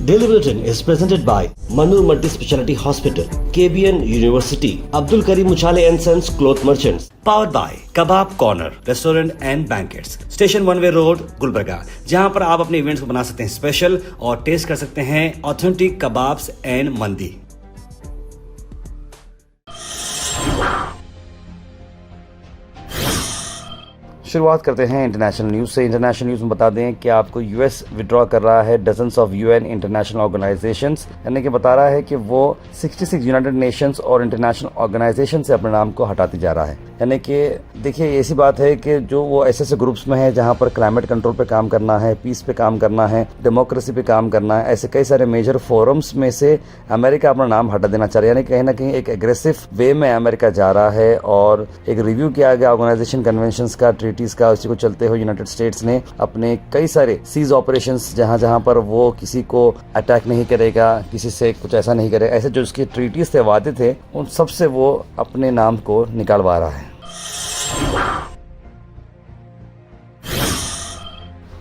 Daily Bulletin is presented by Manur Multi Speciality Hospital, KBN University, Abdul Karim Uchale and Sons Cloth Merchants. Powered by Kebab Corner Restaurant and Banquets, Station One Way Road, Gulbarga, जहां पर आप अपने events को बना सकते हैं special और test कर सकते हैं ऑथेंटिक कबाब्स एंड मंदी। शुरुआत करते हैं इंटरनेशनल न्यूज़ से। इंटरनेशनल न्यूज़ में बता दें कि आपको यूएस विड्रॉ कर रहा है dozens of UN international organisations, यानी कि बता रहा है कि वो 66 यूनाइटेड नेशंस और इंटरनेशनल ऑर्गेनाइजेशन से अपने नाम को हटाते जा रहा है। यानी कि देखिए ऐसी बात है कि जो वो ऐसे ग्रुप्स में है जहां पर क्लाइमेट कंट्रोल पे काम करना है, पीस पे काम करना है, डेमोक्रेसी पे काम करना है, ऐसे कई सारे मेजर फोरम्स में से अमेरिका अपना नाम हटा देना चाह रहा है। यानी कहीं ना कहीं एक एग्रेसिव वे में अमेरिका जा रहा है और एक रिव्यू किया गया ऑर्गेनाइजेशन कन्वेंशंस का, ट्रीटीज का, उसी को चलते हुए यूनाइटेड स्टेट्स ने अपने कई सारे सीज ऑपरेशंस जहां पर वो किसी को अटैक नहीं करेगा, किसी से कुछ ऐसा नहीं करेगा, ऐसे जो उसके ट्रीटीज थे, वादे थे, उन सब से वो अपने नाम को निकालवा रहा है।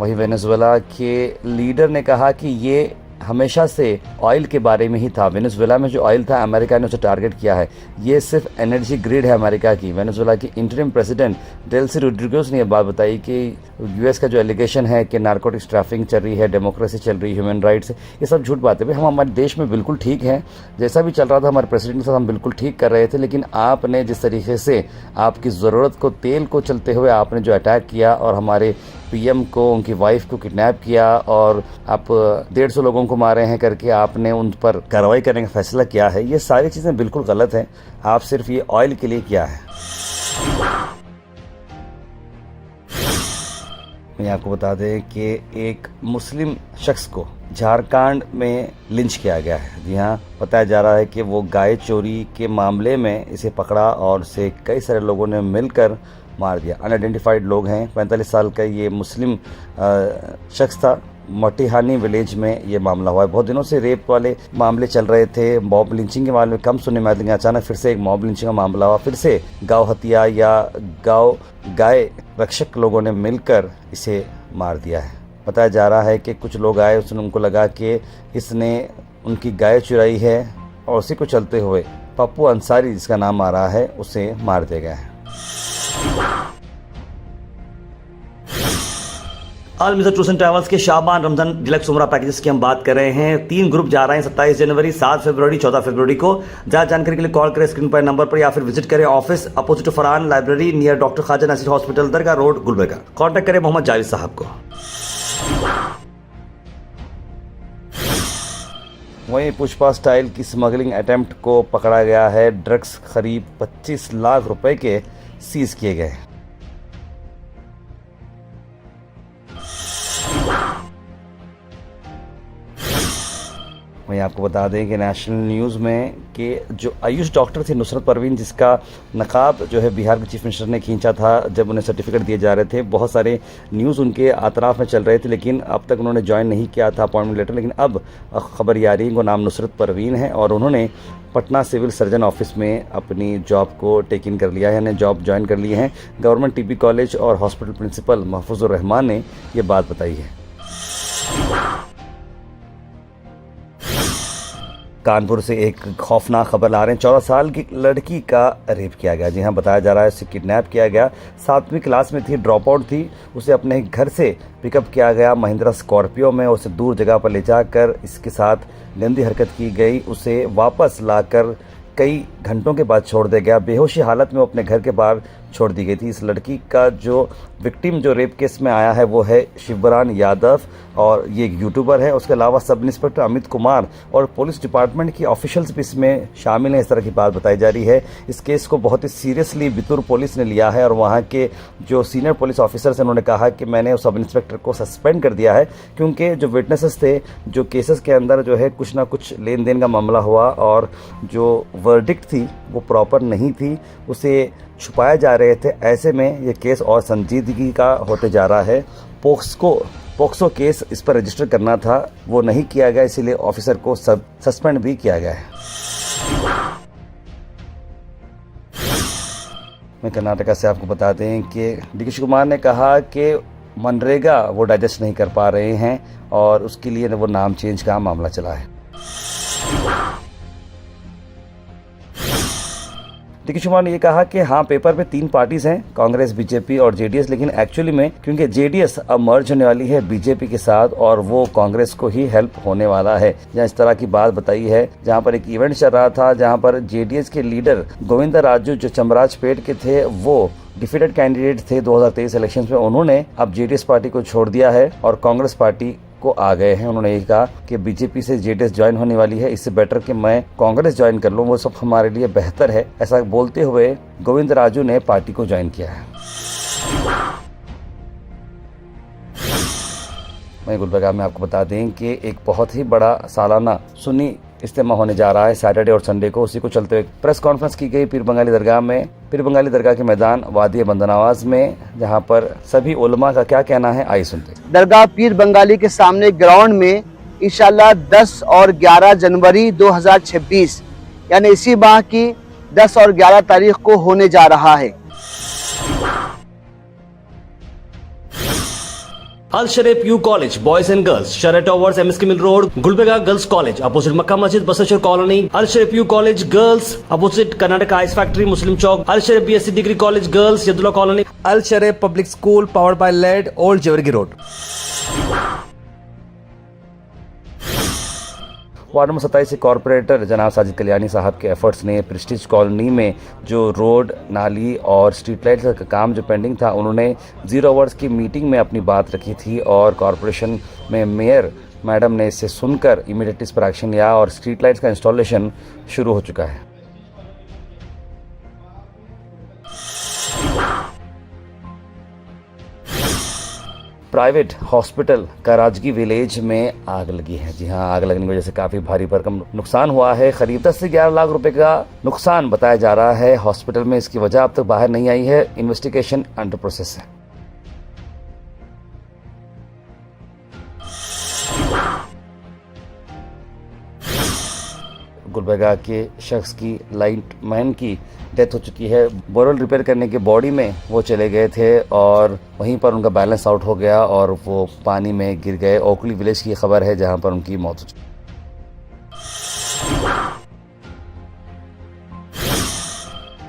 वही वेनेजुएला के लीडर ने कहा कि ये हमेशा से ऑयल के बारे में ही था। वेनेजुएला में जो ऑयल था अमेरिका ने उसे टारगेट किया है। ये सिर्फ एनर्जी ग्रिड है अमेरिका की। वेनेजुएला की इंटरिम प्रेसिडेंट डेल्सी रोड्रिगोस ने यह बात बताई कि यूएस का जो एलिगेशन है कि नारकोटिक्स ट्रैफिकिंग चल रही है, डेमोक्रेसी चल रही है, ह्यूमन राइट्स, ये सब झूठ बातें। भाई हम हमारे देश में बिल्कुल ठीक हैं, जैसा भी चल रहा था हमारे प्रेसिडेंट के साथ हम बिल्कुल ठीक कर रहे थे, लेकिन आपने जिस तरीके से आपकी ज़रूरत को तेल को चलते हुए आपने जो अटैक किया और हमारे पीएम को, उनकी वाइफ को किडनैप किया और आप 150 लोगों को मारे हैं करके आपने उन पर कार्रवाई करने का फैसला किया है, ये सारी चीज़ें बिल्कुल गलत हैं। आप सिर्फ ये ऑयल के लिए किया है। मैं आपको बता दें कि एक मुस्लिम शख्स को झारखंड में लिंच किया गया है। जी हाँ, बताया जा रहा है कि वो गाय चोरी के मामले में इसे पकड़ा और इसे कई सारे लोगों ने मिलकर मार दिया। अनआइडेंटिफाइड लोग हैं। 45 साल का ये मुस्लिम शख्स था। मोटिहानी विलेज में ये मामला हुआ है। बहुत दिनों से रेप वाले मामले चल रहे थे, मॉब लिंचिंग के मामले में कम सुनने में आया, लेकिन अचानक फिर से एक मॉब लिंचिंग का मामला हुआ। फिर से गांव हत्या या गाय रक्षक लोगों ने मिलकर इसे मार दिया है। बताया जा रहा है कि कुछ लोग आए, उसने उनको लगा कि इसने उनकी गाय चुराई है और उसी को चलते हुए पप्पू अंसारी, जिसका नाम आ रहा है, उसे मार दिया गया है। All mister tours and travels के शाबान रमजान डिलक्स उमरा पैकेजेस की हम बात कर रहे हैं। 3 ग्रुप जा रहे हैं 27 जनवरी, 7 फरवरी, 14 फरवरी को। ज़्यादा जानकारी के लिए कॉल करें स्क्रीन पर नंबर पर या फिर विजिट करें office opposite to Farhan library near doctor Khwaja Naseer hospital, Dargah road, Gulbarga. Contact करें मोहम्मद जावेद साहब को। वहीं पुष्पा स्टाइल की स्मगलिंग अटेम्प्ट को पकड़ा गया है। ड्रग्स करीब 25 लाख रुपए के सीज किए गए। वहीं आपको बता दें कि नेशनल न्यूज़ में कि जो आयुष डॉक्टर थे नुसरत परवीन, जिसका नकाब जो है बिहार के चीफ मिनिस्टर ने खींचा था जब उन्हें सर्टिफिकेट दिए जा रहे थे, बहुत सारे न्यूज़ उनके अतराफ में चल रहे थे, लेकिन अब तक उन्होंने ज्वाइन नहीं किया था अपॉइंटमेंट लेटर। लेकिन अब खबर ये आ रही है उनका नाम नुसरत परवीन है और उन्होंने पटना सिविल सर्जन ऑफिस में अपनी जॉब को टेक इन कर लिया है, यानी जॉब ज्वाइन कर ली है। गवर्नमेंट टीबी कॉलेज और हॉस्पिटल प्रिंसिपल महफूजुर रहमान ने ये बात बताई है। कानपुर से एक खौफनाक खबर ला रहे हैं। 14 साल की लड़की का रेप किया गया। जी हाँ, बताया जा रहा है उसे किडनैप किया गया। 7वीं क्लास में थी, ड्रॉप आउट थी। उसे अपने घर से पिकअप किया गया महिंद्रा स्कॉर्पियो में। उसे दूर जगह पर ले जाकर इसके साथ गंदी हरकत की गई। उसे वापस लाकर कई घंटों के बाद छोड़ दिया गया। बेहोशी हालत में अपने घर के बाहर छोड़ दी गई थी। इस लड़की का जो विक्टिम जो रेप केस में आया है वो है शिवरान यादव और ये एक यूट्यूबर है। उसके अलावा सब इंस्पेक्टर अमित कुमार और पुलिस डिपार्टमेंट की ऑफिशियल्स भी इसमें शामिल हैं, इस तरह की बात बताई जा रही है। इस केस को बहुत ही सीरियसली बितुर पुलिस ने लिया है और वहाँ के जो सीनियर पुलिस ऑफिसर्स हैं उन्होंने कहा कि मैंने उस सब इंस्पेक्टर को सस्पेंड कर दिया है, क्योंकि जो विटनेसेस थे, जो केसेस के अंदर जो है कुछ ना कुछ लेन देन का मामला हुआ और जो वर्डिक्ट थी वो प्रॉपर नहीं थी, उसे छुपाए जा रहे थे। ऐसे में ये केस और संजीदगी का होते जा रहा है। पोक्सो केस इस पर रजिस्टर करना था, वो नहीं किया गया, इसीलिए ऑफिसर को सस्पेंड भी किया गया है। मैं कर्नाटका से आपको बता दें कि डी के शिव कुमार ने कहा कि मनरेगा वो डाइजेस्ट नहीं कर पा रहे हैं और उसके लिए वो नाम चेंज का मामला चला है। डी.के. शिवकुमार ने ये कहा कि हाँ, पेपर पे 3 पार्टीज हैं, कांग्रेस, बीजेपी और जेडीएस, लेकिन एक्चुअली में क्योंकि जेडीएस अब मर्ज होने वाली है बीजेपी के साथ और वो कांग्रेस को ही हेल्प होने वाला है। जहाँ इस तरह की बात बताई है, जहाँ पर एक इवेंट चल रहा था जहाँ पर जेडीएस के लीडर गोविंदा राजू जो चमराजपेट के थे, वो डिफीटेड कैंडिडेट थे 2023 इलेक्शन में, उन्होंने अब जेडीएस पार्टी को छोड़ दिया है और कांग्रेस पार्टी को आ गए हैं। उन्होंने ये कहा कि बीजेपी से जेडीएस ज्वाइन होने वाली है, इससे बेटर कि मैं कांग्रेस ज्वाइन कर लूं, वो सब हमारे लिए बेहतर है। ऐसा बोलते हुए गोविंद राजू ने पार्टी को ज्वाइन किया है। वहीं गुलबर्गा में आपको बता दें कि एक बहुत ही बड़ा सालाना सुन्नी इज्तिमा होने जा रहा है सैटरडे और संडे को। उसी को चलते हुए प्रेस कॉन्फ्रेंस की गई पीर बंगाली दरगाह में, पीर बंगाली दरगाह के मैदान वादी बंदनवाज में, जहां पर सभी उलमा का क्या कहना है, आइए सुनते हैं। दरगाह पीर बंगाली के सामने ग्राउंड में इंशाल्लाह 10 और 11 जनवरी 2026 यानी इसी माह की 10 और 11 तारीख को होने जा रहा है। Al Sharif U college boys and girls, Sharah towers, MSK mill road, Gulbarga girls college opposite Makka Masjid, Basaveshwar colony. Al Sharif U college girls opposite Karnataka ice factory, Muslim Chowk. Al Sharif BSc degree college girls, Yadulla colony. Al Sharif public school powered by लेड, old Jewargi road. Ward number 27 से corporator जनाब साजिद कल्याणी साहब के efforts ने Prestige colony में जो road, नाली और स्ट्रीट लाइट का काम जो पेंडिंग था, उन्होंने 0 आवर्स की मीटिंग में अपनी बात रखी थी और कॉरपोरेशन में मेयर मैडम ने इसे सुनकर इमीडिएटली इस पर एक्शन लिया और स्ट्रीट लाइट्स का इंस्टॉलेशन शुरू हो चुका है। प्राइवेट हॉस्पिटल कराजगी विलेज में आग लगी है। जी हाँ, आग लगने की वजह से काफ़ी भारी भरकम नुकसान हुआ है। करीब 10 से 11 लाख रुपए का नुकसान बताया जा रहा है हॉस्पिटल में। इसकी वजह अब तक बाहर नहीं आई है, इन्वेस्टिगेशन अंडर प्रोसेस है। गुलबर्गा के शख्स की लाइटमैन की डेथ हो चुकी है। बोरवेल रिपेयर करने के बॉडी में वो चले गए थे और वहीं पर उनका बैलेंस आउट हो गया और वो पानी में गिर गए। ओकली विलेज की खबर है जहां पर उनकी मौत हो चुकी।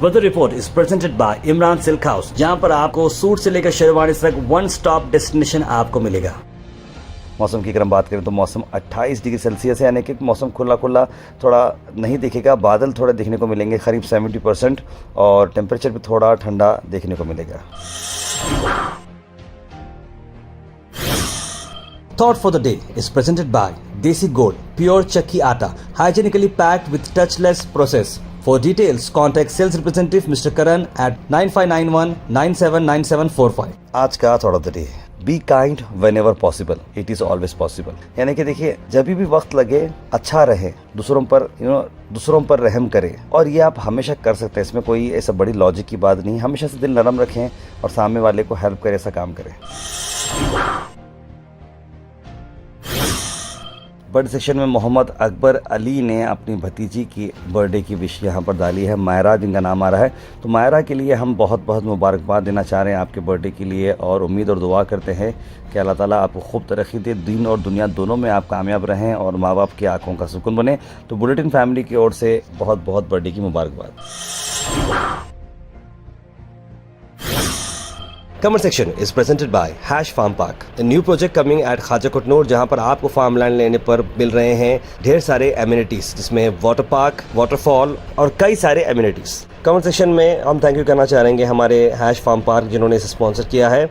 Weather report is presented by Imran silk house, जहां पर आपको सूट से लेकर शेरवानी तक वन स्टॉप डेस्टिनेशन आपको मिलेगा। मौसम की अगर हम बात करें तो मौसम 28 डिग्री सेल्सियस है, यानी कि मौसम खुला खुला थोड़ा नहीं दिखेगा, बादल थोड़े देखने को मिलेंगे करीब 70% और टेम्परेचर भी थोड़ा ठंडा देखने को मिलेगा। Thought for the day is presented by desi gold pure chakki atta, hygienically packed with touchless process. For details contact sales representative mister Karan at 9591979745। आज का thought of the day, be kind whenever possible, it is always possible. यानी कि देखिए, जब भी वक्त लगे अच्छा रहे, दूसरों पर दूसरों पर रहम करें और ये आप हमेशा कर सकते हैं। इसमें कोई ऐसा बड़ी लॉजिक की बात नहीं। हमेशा से दिल नरम रखें और सामने वाले को हेल्प करें, ऐसा काम करें। बर्थडे सेक्शन में मोहम्मद अकबर अली ने अपनी भतीजी की बर्थडे की विश यहाँ पर डाली है, मायरा जिनका नाम आ रहा है। तो मायरा के लिए हम बहुत बहुत मुबारकबाद देना चाह रहे हैं आपके बर्थडे के लिए और उम्मीद और दुआ करते हैं कि अल्लाह ताला आपको खूब तरक्की दे, दीन और दुनिया दोनों में आप कामयाब रहें और माँ बाप की आंखों का सुकून बने। तो बुलेटिन फैमिली की ओर से बहुत बहुत बर्थडे की मुबारकबाद। Comment section is presented by Hash Farm Park, a new project coming at Khaja Kotnoor, जहां पर आपको फार्म लैंड लेने पर मिल रहे हैं ढेर सारे एमिनिटीज, जिसमें वाटर पार्क, वाटरफॉल और कई सारे एमिनिटीज। कमेंट सेक्शन में हम थैंक यू करना चाहेंगे हमारे हैश फार्म पार्क जिन्होंने इसे स्पॉन्सर किया है।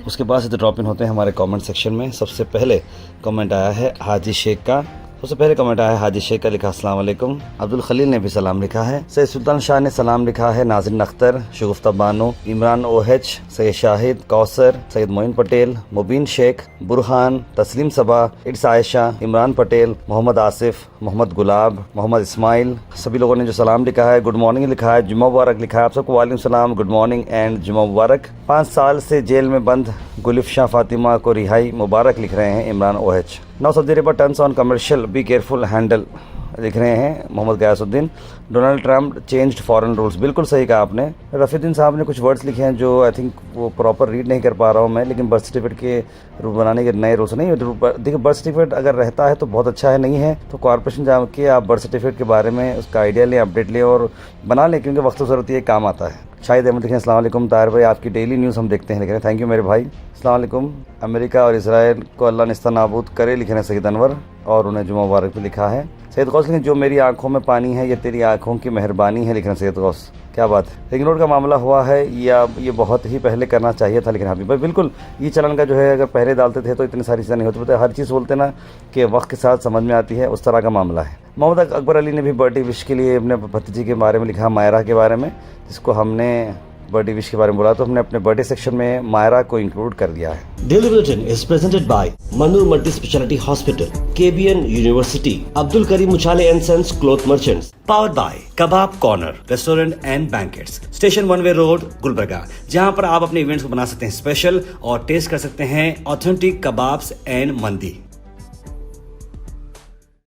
उसके बाद से ड्रॉप इन होते हैं हमारे कमेंट सेक्शन में। सबसे पहले कमेंट आया है हाजी शेख का। सबसे पहले कमेंट आया है हाजी शेख का, लिखा अस्सलाम वालेकुम। अब्दुल खलील ने भी सलाम लिखा है। सैयद सुल्तान शाह ने सलाम लिखा है। नाज़रीन अख्तर, शगुफ्ता बानो, इमरान OH, सैयद शाहिद, कौसर, सैयद मोइन पटेल, मुबीन शेख, बुरहान, तस्लीम सबा, इट्स आयशा, इमरान पटेल, मोहम्मद आसिफ, मोहम्मद गुलाब, मोहम्मद इस्माइल, सभी लोगों ने जो सलाम लिखा है, गुड मॉर्निंग लिखा है, जुम्मा मुबारक लिखा है। आप सबको वालेकुम सलाम, गुड मॉर्निंग एंड जुम्मा मुबारक। 5 साल से जेल में बंद गुलिफ शाह फातिमा को रिहाई मुबारक लिख रहे हैं Imran OH। Now Saudi Arabia turns on commercial, be careful, handle लिख रहे हैं Mohammad Ghiyasuddin, Donald Trump changed foreign rules. बिल्कुल सही कहा आपने। रफ़ीउद्दीन साहब ने कुछ वर्ड्स लिखे हैं जो आई थिंक वो प्रॉपर रीड नहीं कर पा रहा हूँ मैं, लेकिन बर्थ सर्टिफिकेट के रूल बनाने के नए रूल्स नहीं। देखिए, बर्थ सर्टिफिकेट अगर रहता है तो बहुत अच्छा है, नहीं है तो कॉर्पोरेशन जाके आप बर्थ सर्टिफिकेट के बारे में उसका आइडिया लें, अपडेट लें और बना लें, क्योंकि वक्त ज़रूरत ये काम आता है। शाहिद अहमद लिखें, अस्सलाम वालेकुम ताहिर भाई, आपकी डेली न्यूज़ हम देखते हैं, लिख रहे हैं थैंक यू मेरे भाई। अस्सलाम वालेकुम। अमेरिका और इसराइल को अल्लाह नेस्तनाबूद करे, लिख रहे हैं सईद अनवर, और उन्हें जुमा मुबारक भी लिखा है। सैयद गौस लिखें, जो मेरी आंखों में पानी है ये तेरी आंखों की मेहरबानी है, लिख रहे हैं सैयद गौस। क्या बात है। रिंग रोड का मामला हुआ है या ये बहुत ही पहले करना चाहिए था, लेकिन हबीब भाई बिल्कुल ये चलन का जो है अगर पहले डालते थे तो इतनी सारी चीज़ें नहीं होती। पता है, हर चीज़ बोलते ना कि वक्त के साथ समझ में आती है, उस तरह का मामला है। मोहम्मद अकबर अली ने भी बर्थडे विश के लिए अपने भतीजी के बारे में लिखा, मायरा के बारे में, जिसको हमने बर्थडे विश के बारे में बोला तो हमने अपने बर्थडे सेक्शन में मायरा को इंक्लूड कर दिया है। Daily Bulletin is presented by Manur Multi Speciality Hospital, KBN University, Abdul Karim Muchale and Sons Cloth Merchants, powered by Kebab Corner Restaurant and Banquets, Station 1 Way Road, Gulbarga, जहां पर आप अपने events को बना सकते हैं स्पेशल और टेस्ट कर सकते हैं ऑथेंटिक कबाब्स एंड मंदी।